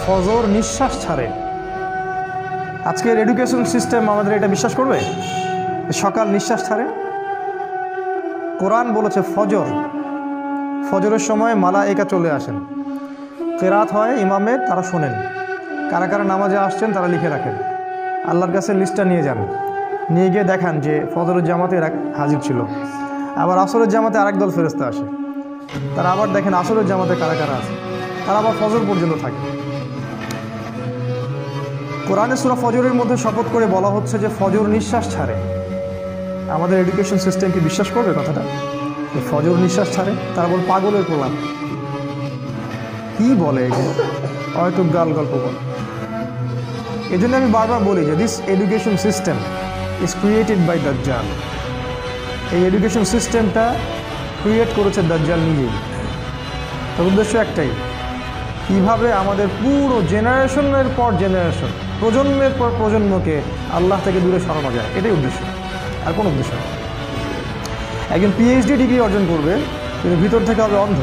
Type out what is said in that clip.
ফজর নিঃশ্বাস ছাড়ে। আজকের এডুকেশন সিস্টেম আমাদের এটা বিশ্বাস করবে সকাল নিঃশ্বাস ছাড়ে? কোরআন বলেছে ফজরের সময় মালায়েকা চলে আসেন, কেরাত হয় ইমামের, তারা শোনেন, কারা কারা নামাজে আসছেন তারা লিখে রাখেন, আল্লাহর কাছে লিস্টটা নিয়ে যান, নিয়ে গিয়ে দেখান যে ফজরের জামাতে এরা হাজির ছিল। আবার আসরের জামাতে আরেক দল ফেরেশতা আসে, তারা আবার দেখেন আসরের জামাতে কারা কারা আছে, তারা আবার ফজর পর্যন্ত থাকে। কোরআনে সূরা ফজরের মধ্যে শপথ করে বলা হচ্ছে যে ফজর নিঃশ্বাস ছাড়ে। আমাদের এডুকেশন সিস্টেম কি বিশ্বাস করবে কথাটা? ফজর নিঃশ্বাস ছাড়ে? তারা বল পাগলের প্রলাপ, কি বলে এগুলো, হয়তো গাল গল্প বলে। এই জন্য আমি বারবার বলি যে this education system is created by Dajjal. এই এডুকেশন সিস্টেমটা ক্রিয়েট করেছে দাজ্জাল নিজেই। তার উদ্দেশ্য একটাই, কীভাবে আমাদের পুরো জেনারেশনের পর জেনারেশন, প্রজন্মের পর প্রজন্মকে আল্লাহ থেকে দূরে সরানো যায়, এটাই উদ্দেশ্য, আর কোনো উদ্দেশ্য নেই। একজন পিএইচডি ডিগ্রি অর্জন করবে কিন্তু ভিতর থেকে হবে অন্ধ।